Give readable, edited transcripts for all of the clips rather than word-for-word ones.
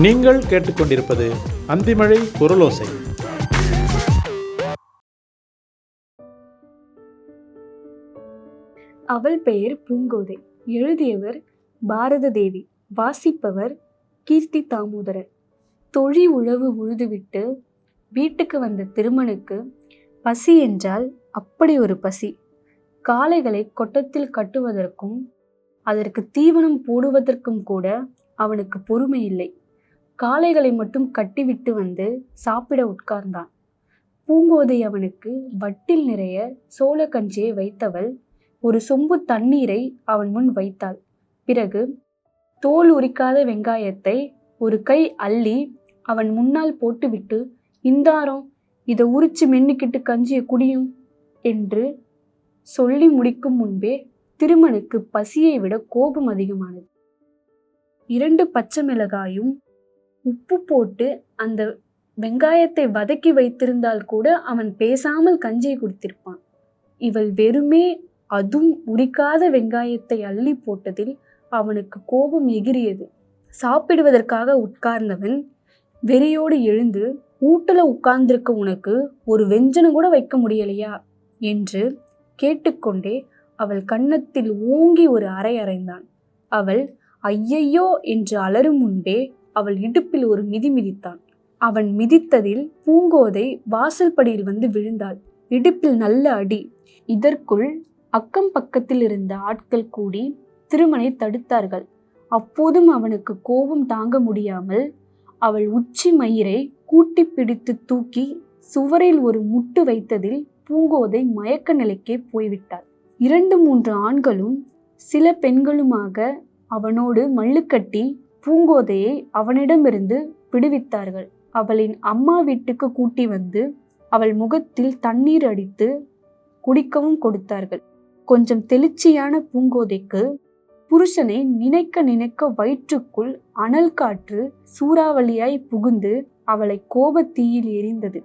நீங்கள் கேட்டுக்கொண்டிருப்பது அந்திமழை குரலோசை. அவள் பெயர் பூங்கோதை. எழுதியவர் பாரத தேவி. வாசிப்பவர் கீர்த்தி தாமோதரன். தொழி உழவு உழுதுவிட்டு வீட்டுக்கு வந்த திருமனுக்கு பசி என்றால் அப்படி ஒரு பசி. காளைகளை கொட்டத்தில் கட்டுவதற்கும் அதற்கு தீவனம் போடுவதற்கும் கூட அவனுக்கு பொறுமை இல்லை. காளைகளை மட்டும் கட்டிவிட்டு வந்து சாப்பிட உட்கார்ந்தான். பூங்கோதை அவனுக்கு வட்டில் நிறைய சோள கஞ்சியை வைத்தவள் ஒரு சொம்பு தண்ணீரை அவன் முன் வைத்தாள். பிறகு தோல் உரிக்காத வெங்காயத்தை ஒரு கை அள்ளி அவன் முன்னால் போட்டுவிட்டு, இந்தாரம், இதை உரிச்சு மென்னுக்கிட்டு கஞ்சியை குடியும் என்று சொல்லி முடிக்கும் முன்பே திருமனுக்கு பசியை விட கோபம் அதிகமானது. 2 பச்சை மிளகாயும் உப்பு போட்டு அந்த வெங்காயத்தை வதக்கி வைத்திருந்தால் கூட அவன் பேசாமல் கஞ்சியை குடித்திருப்பான். இவள் வெறுமே அதுவும் உரிக்காத வெங்காயத்தை அள்ளி போட்டதில் அவனுக்கு கோபம் எகிரியது. சாப்பிடுவதற்காக உட்கார்ந்தவன் வெறியோடு எழுந்து, ஊட்டுல உட்கார்ந்திருக்க உனக்கு ஒரு வெஞ்சனம் கூட வைக்க முடியலையா என்று கேட்டுக்கொண்டே அவள் கன்னத்தில் ஓங்கி ஒரு அறை அறைந்தான். அவள் ஐயையோ என்று அலறும் முன்பே அவள் இடுப்பில் ஒரு மிதி மிதித்தான். அவன் மிதித்ததில் பூங்கோதை வாசல் படியில் வந்து விழுந்தாள். இடுப்பில் நல்ல அடி. இதற்குள் அக்கம் பக்கத்தில் இருந்த ஆட்கள் கூடி திருமனை தடுத்தார்கள். அப்போதும் அவனுக்கு கோபம் தாங்க முடியாமல் அவள் உச்சி மயிரை கூட்டி பிடித்து தூக்கி சுவரில் ஒரு முட்டு வைத்ததில் பூங்கோதை மயக்க நிலைக்கே போய்விட்டாள். 2-3 ஆண்களும் சில பெண்களுமாக அவனோடு மல்லுக்கட்டி பூங்கோதையை அவனிடமிருந்து விடுவித்தார்கள். அவளின் அம்மா வீட்டுக்கு கூட்டி வந்து அவள் முகத்தில் தண்ணீர் அடித்து குடிக்கவும் கொடுத்தார்கள். கொஞ்சம் தெளிச்சியான பூங்கோதைக்கு புருஷனை நினைக்க நினைக்க வயிற்றுக்குள் அனல் காற்று சூறாவளியாய் புகுந்து அவளை கோபத்தீயில் எரிந்தது.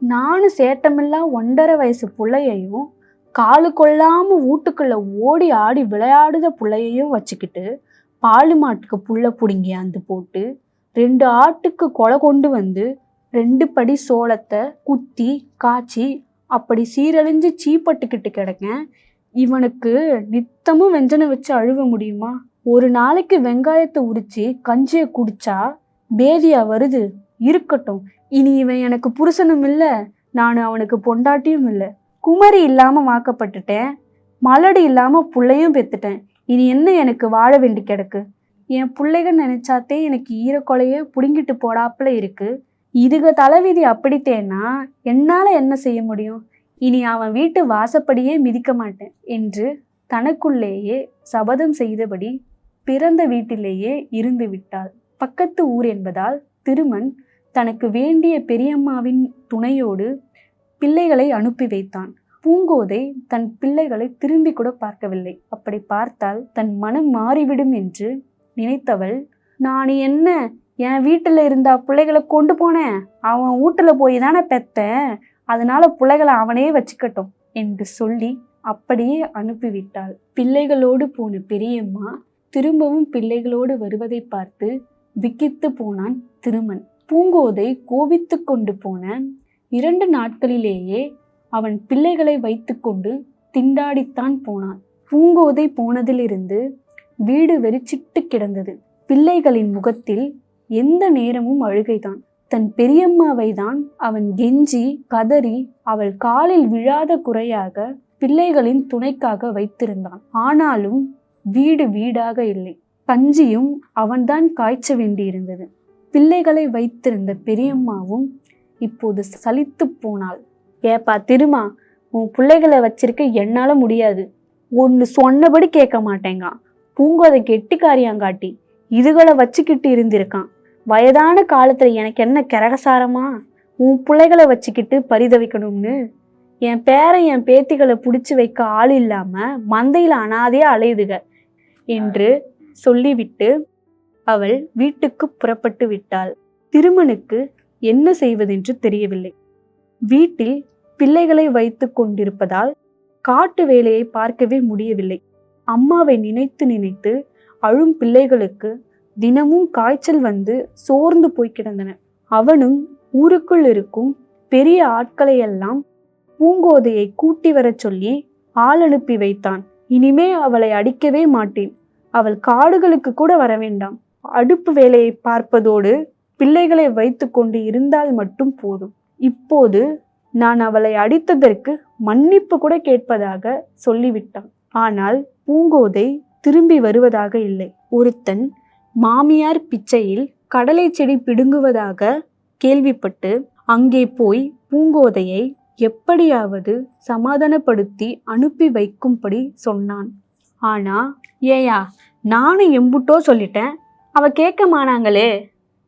நானும் சேட்டமெல்லாம் 1.5 வயசு புள்ளையையும் காலு கொள்ளாம வீட்டுக்குள்ள ஓடி ஆடி விளையாடுத புள்ளையையும் வச்சுக்கிட்டு பாலு மாட்டுக்கு புல்ல புடுங்கி அந்த போட்டு 2 ஆட்டுக்கு கொலை கொண்டு வந்து 2 படி சோளத்தை குத்தி காய்ச்சி அப்படி சீரழிஞ்சு சீப்பட்டுக்கிட்டு கிடக்கேன். இவனுக்கு நித்தமும் வெஞ்சனை வச்சு அழுவ முடியுமா? ஒரு நாளைக்கு வெங்காயத்தை உரிச்சு கஞ்சியை குடிச்சா பேதியா வருது? இருக்கட்டும், இனி இவன் எனக்கு புருஷனும் இல்லை, நான் அவனுக்கு பொண்டாட்டியும் இல்லை. குமரி இல்லாம வாக்கப்பட்டுட்டேன், மலடு இல்லாம புள்ளையும் பெத்துட்டேன். இனி என்ன எனக்கு வாழ வேண்டி கிடக்கு? என் பிள்ளைகள் நினைச்சாத்தே எனக்கு ஈரக்கொலைய புடுங்கிட்டு போடாப்புல இருக்கு. இதுக தலைவிதி அப்படித்தேன்னா என்னால என்ன செய்ய முடியும்? இனி அவன் வீட்டு வாசப்படியே மிதிக்க மாட்டேன் என்று தனக்குள்ளேயே சபதம் செய்தபடி பிறந்த வீட்டிலேயே இருந்து விட்டாள். பக்கத்து ஊர் என்பதால் திருமன் தனக்கு வேண்டிய பெரியம்மாவின் துணையோடு பிள்ளைகளை அனுப்பி வைத்தான். பூங்கோதை தன் பிள்ளைகளை திரும்பி கூட பார்க்கவில்லை. அப்படி பார்த்தால் தன் மனம் மாறிவிடும் என்று நினைத்தவள், நான் என்ன என் வீட்டுல இருந்த பிள்ளைகளை கொண்டு போனேன், அவன் வீட்டுல போய் தானே பெத்தேன், அதனால பிள்ளைகளை அவனே வச்சுக்கட்டும் என்று சொல்லி அப்படியே அனுப்பிவிட்டாள். பிள்ளைகளோடு போன பெரியம்மா திரும்பவும் பிள்ளைகளோடு வருவதை பார்த்து விக்கித்து போனான் திருமன். பூங்கோதை கோபித்து கொண்டு போன 2 நாட்களிலேயே அவன் பிள்ளைகளை வைத்து கொண்டு திண்டாடித்தான் போனான். பூங்கோதை போனதிலிருந்து வீடு வெறிச்சிட்டு கிடந்தது. பிள்ளைகளின் முகத்தில் எந்த நேரமும் அழுகைதான். தன் பெரியம்மாவை தான் அவன் கெஞ்சி கதறி அவள் காலில் விழாத குறையாக பிள்ளைகளின் துணைக்காக வைத்திருந்தான். ஆனாலும் வீடு வீடாக இல்லை. கஞ்சியும் அவன்தான் காய்ச்ச வேண்டியிருந்தது. பிள்ளைகளை வைத்திருந்த பெரியம்மாவும் இப்போது சலித்து போனாள். ஏப்பா திருமா, உன் பிள்ளைகளை வச்சிருக்க என்னால முடியாது, ஒன்று சொன்னபடி கேட்க மாட்டேங்க. பூங்கோதை கெட்டிக்காரியாங்காட்டி இதுகளை வச்சுக்கிட்டு இருந்திருக்கான். வயதான காலத்துல எனக்கு என்ன கரகசாரமா உன் பிள்ளைகளை வச்சுக்கிட்டு பரிதவிக்கணும்னு? என் பேரன் என் பேத்திகளை பிடிச்சி வைக்க ஆள் இல்லாம மந்தையில அனாதையா அலையுதுக என்று சொல்லிவிட்டு அவள் வீட்டுக்கு புறப்பட்டு விட்டாள். திருமனுக்கு என்ன செய்வதென்று தெரியவில்லை. வீட்டில் பிள்ளைகளை வைத்து கொண்டிருப்பதால் காட்டு வேலையை பார்க்கவே முடியவில்லை. அம்மாவை நினைத்து நினைத்து அழும் பிள்ளைகளுக்கு தினமும் காய்ச்சல் வந்து சோர்ந்து போய் கிடந்தன. அவனும் ஊருக்குள் இருக்கும் பெரிய ஆட்களை எல்லாம் பூங்கோதையை கூட்டி வரச் சொல்லி ஆள் அனுப்பி வைத்தான். இனிமே அவளை அடிக்கவே மாட்டேன், அவள் காடுகளுக்கு கூட வர வேண்டாம், அடுப்பு வேலையை பார்ப்பதோடு பிள்ளைகளை வைத்து கொண்டு இருந்தால் மட்டும் போதும். இப்போது நான் அவளை அடித்ததற்கு மன்னிப்பு கூட கேட்பதாக சொல்லிவிட்டான். ஆனால் பூங்கோதை திரும்பி வருவதாக இல்லை. ஒருத்தன் மாமியார் பிச்சையில் கடலை செடி பிடுங்குவதாக கேள்விப்பட்டு அங்கே போய் பூங்கோதையை எப்படியாவது சமாதானப்படுத்தி அனுப்பி வைக்கும்படி சொன்னான். ஆனா ஏயா, நானும் எம்புட்டோ சொல்லிட்டேன், அவ கேட்க மானாங்களே,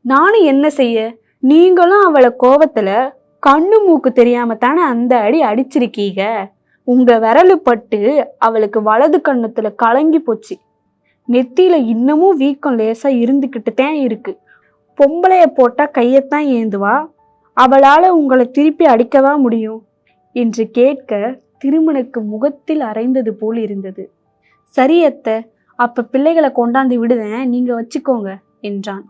நானும் என்ன செய்ய? நீங்களும் அவளை கோவத்துல கண்ணு மூக்கு தெரியாம தானே அந்த அடி அடிச்சிருக்கீங்க. உங்க விரலு பட்டு அவளுக்கு வலது கண்ணத்துல கலங்கி போச்சு, நெத்தியில இன்னமும் வீக்கம் லேசா இருந்துகிட்டு தான் இருக்கு. பொம்பளைய போட்டா கையத்தான் ஏந்துவா, அவளால உங்களை திருப்பி அடிக்கவா முடியும் என்று கேட்க திருமணுக்கு முகத்தில் அரைந்தது போல் இருந்தது. சரியத்த, அப்ப பிள்ளைகளை கொண்டாந்து விடுதேன், நீங்க வச்சுக்கோங்க என்றான்.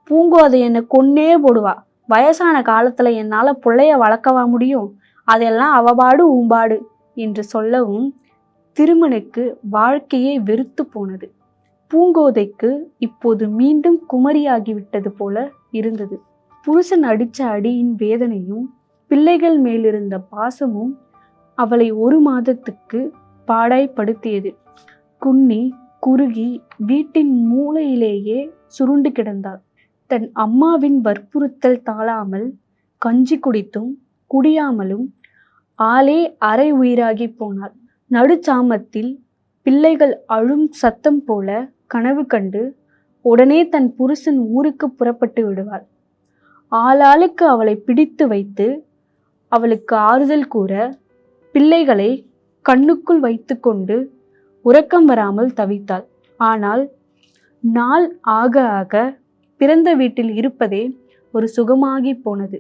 பூங்கோதை என்னை கொன்னே போடுவா, வயசான காலத்துல என்னால பிள்ளைய வளர்க்கவா முடியும், அதெல்லாம் அவபாடு ஊம்பாடு என்று சொல்லவும் திருமணுக்கு வாழ்க்கையே வெறுத்து போனது. பூங்கோதைக்கு இப்போது மீண்டும் குமரியாகிவிட்டது போல இருந்தது. புருஷன் அடிச்ச அடியின் வேதனையும் பிள்ளைகள் மேலிருந்த பாசமும் அவளை 1 மாதத்துக்கு பாடாய்படுத்தியது. குன்னி குறுகி வீட்டின் மூலையிலேயே சுருண்டு கிடந்தாள். தன் அம்மாவின் வற்புறுத்தல் தாழாமல் கஞ்சி குடித்தும் குடியாமலும் ஆளே அரை உயிராகி போனாள். நடுச்சாமத்தில் பிள்ளைகள் அழும் சத்தம் போல கனவு கண்டு உடனே தன் புருஷன் ஊருக்கு புறப்பட்டு விடுவாள். ஆளாளுக்கு அவளை பிடித்து வைத்து அவளுக்கு ஆறுதல் கூற, பிள்ளைகளை கண்ணுக்குள் வைத்து கொண்டு உறக்கம் வராமல் தவித்தாள். ஆனால் நாள் ஆக ஆக பிறந்த வீட்டில் இருப்பதே ஒரு சுகமாகி போனது.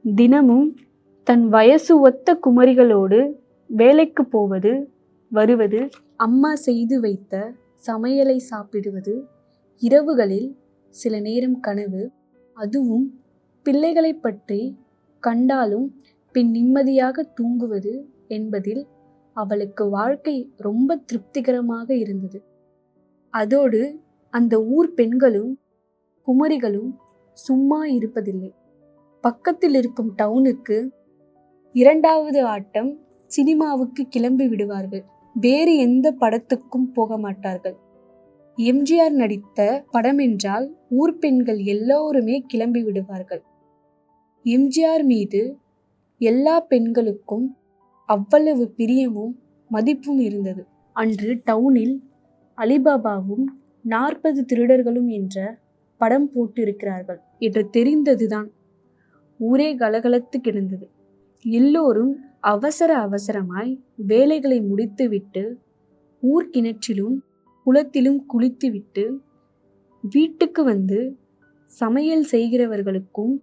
தினமும் தன் வயசு ஒத்த குமரிகளோடு வேலைக்கு போவது வருவது, அம்மா செய்து வைத்த சமையலை சாப்பிடுவது, இரவுகளில் சில நேரம் கனவு, அதுவும் பிள்ளைகளை பற்றி கண்டாலும் பின் நிம்மதியாக தூங்குவது என்பதில் அவளுக்கு வாழ்க்கை ரொம்ப திருப்திகரமாக இருந்தது. அதோடு அந்த ஊர் பெண்களும் குமரிகளும் சும்மா இருப்பதில்லை. பக்கத்தில் இருக்கும் டவுனுக்கு 2வது ஆட்டம் சினிமாவுக்கு கிளம்பி விடுவார்கள். வேறு எந்த படத்துக்கும் போக மாட்டார்கள். எம்ஜிஆர் நடித்த படம் என்றால் ஊர் பெண்கள் எல்லோருமே கிளம்பி விடுவார்கள். எம்ஜிஆர் மீது எல்லா பெண்களுக்கும் அவ்வளவு பிரியமும் மதிப்பும் இருந்தது. அன்று டவுனில் அலிபாபாவும் 40 திருடர்களும் என்ற படம் போட்டிருக்கிறார்கள் என்று தெரிந்ததுதான் ஊரே கலகலத்து கிடந்தது. எல்லோரும் அவசர அவசரமாய் வேலைகளை முடித்துவிட்டு ஊர் கிணற்றிலும் குளத்திலும் குளித்துவிட்டு வீட்டுக்கு வந்து சமையல் செய்கிறவர்களுக்கும்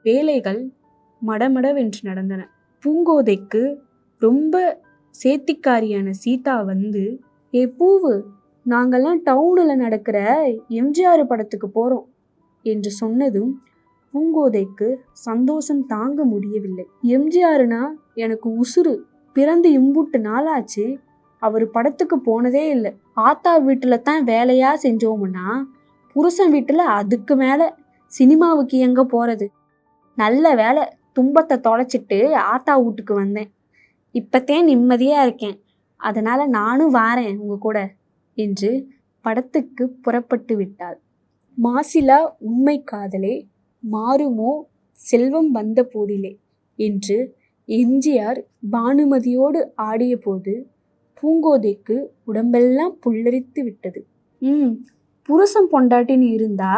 வேலைகள் மடமடவென்று நடந்தன. பூங்கோதைக்கு ரொம்ப சேத்திக்காரியான சீதா வந்து, ஏ பூவு, நாங்கள்லாம் டவுனில் நடக்கிற எம்ஜிஆர் படத்துக்கு போகிறோம் என்று சொன்னதும் பூங்கோதைக்கு சந்தோஷம் தாங்க முடியவில்லை. எம்ஜிஆர்னா எனக்கு உசுறு, பிறந்து இம்புட்டு நாளாச்சு, அவர் படத்துக்கு போனதே இல்லை. ஆத்தா வீட்டில் தான் வேலையா செஞ்சோம்னா புருஷன் வீட்டில் அதுக்கு மேலே சினிமாவுக்கு எங்கே போகிறது? நல்ல வேலை, துன்பத்தை தொலைச்சிட்டு ஆத்தா வீட்டுக்கு வந்தேன், இப்போத்தேன் நிம்மதியாக இருக்கேன், அதனால் நானும் வாரேன் உங்க கூட என்று படத்துக்கு புறப்பட்டு விட்டாள். மாசிலா உண்மை காதலே மாறுமோ செல்வம் வந்த போதிலே என்று எம்ஜிஆர் பானுமதியோடு ஆடிய போது பூங்கோதைக்கு உடம்பெல்லாம் புல்லரித்து விட்டது. புருஷன் பொண்டாட்டின்னு இருந்தா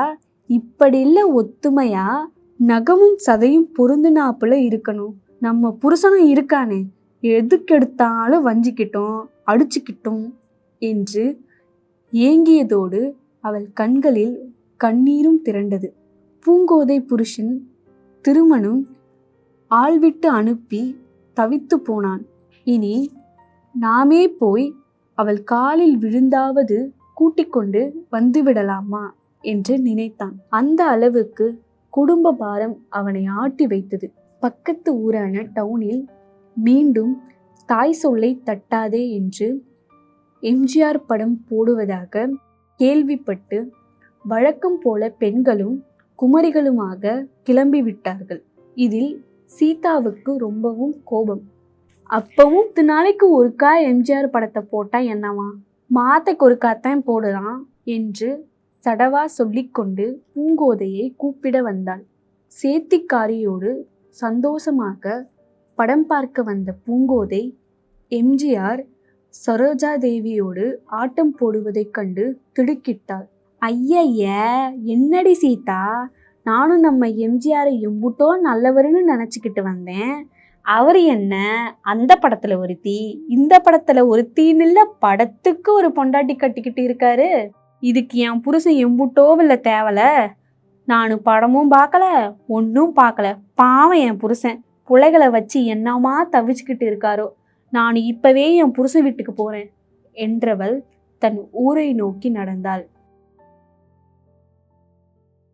இப்படி இல்லை, ஒத்துமையா நகமும் சதையும் பொருந்தினாப்புல இருக்கணும். நம்ம புருஷனும் இருக்கானே, எதுக்கெடுத்தாலும் வஞ்சிக்கிட்டோம் அடிச்சுக்கிட்டோம் என்று ஏங்கியதோடு அவள் கண்களில் கண்ணீரும் திரண்டது. பூங்கோதை புருஷன் திருமணம் ஆள்விட்டு அனுப்பி தவித்து போனான். இனி நாமே போய் அவள் காலில் விழுந்தாவது கூட்டிக் கொண்டு வந்துவிடலாமா என்று நினைத்தான். அந்த அளவுக்கு குடும்ப பாரம் அவனை ஆட்டி வைத்தது. பக்கத்து ஊரான டவுனில் மீண்டும் தாய் சொல்லை தட்டாதே என்று எம்ஜிஆர் படம் போடுவதாக கேள்விப்பட்டு வழக்கம் போல பெண்களும் குமரிகளுமாக கிளம்பிவிட்டார்கள். இதில் சீதாவுக்கு ரொம்பவும் கோபம். அப்பவும் 10 நாளைக்கு ஒருக்கா எம்ஜிஆர் படத்தை போட்டா என்னவா, மாதத்துக்கு ஒருக்காத்தான் போடுறான் என்று சடவா சொல்லிக்கொண்டு பூங்கோதையை கூப்பிட வந்தாள். சேத்திக்காரியோடு சந்தோஷமாக படம் பார்க்க வந்த பூங்கோதை எம்ஜிஆர் சரோஜாதேவியோடு ஆட்டம் போடுவதைக் கண்டு திடுக்கிட்டாள். ஐயய்ய, என்னடி சீதா, நானும் நம்ம எம்ஜிஆரை எம்புட்டோ நல்லவருன்னு நினச்சிக்கிட்டு வந்தேன். அவர் என்ன அந்த படத்துல ஒருத்தி, இந்த படத்துல ஒருத்தின்னு இல்லை, படத்துக்கு ஒரு பொண்டாட்டி கட்டிக்கிட்டு இருக்காரு. இதுக்கு என் புருஷன் எம்புட்டோவில்ல தேவல. நானும் படமும் பார்க்கல, ஒன்றும் பார்க்கல. பாவம் என் புருஷன் பிள்ளைகளை வச்சு என்னமா தவிச்சுக்கிட்டு இருக்காரோ. நான் இப்பவே என் புருஷன் வீட்டுக்கு போறேன் என்றவள் தன் ஊரை நோக்கி நடந்தாள்.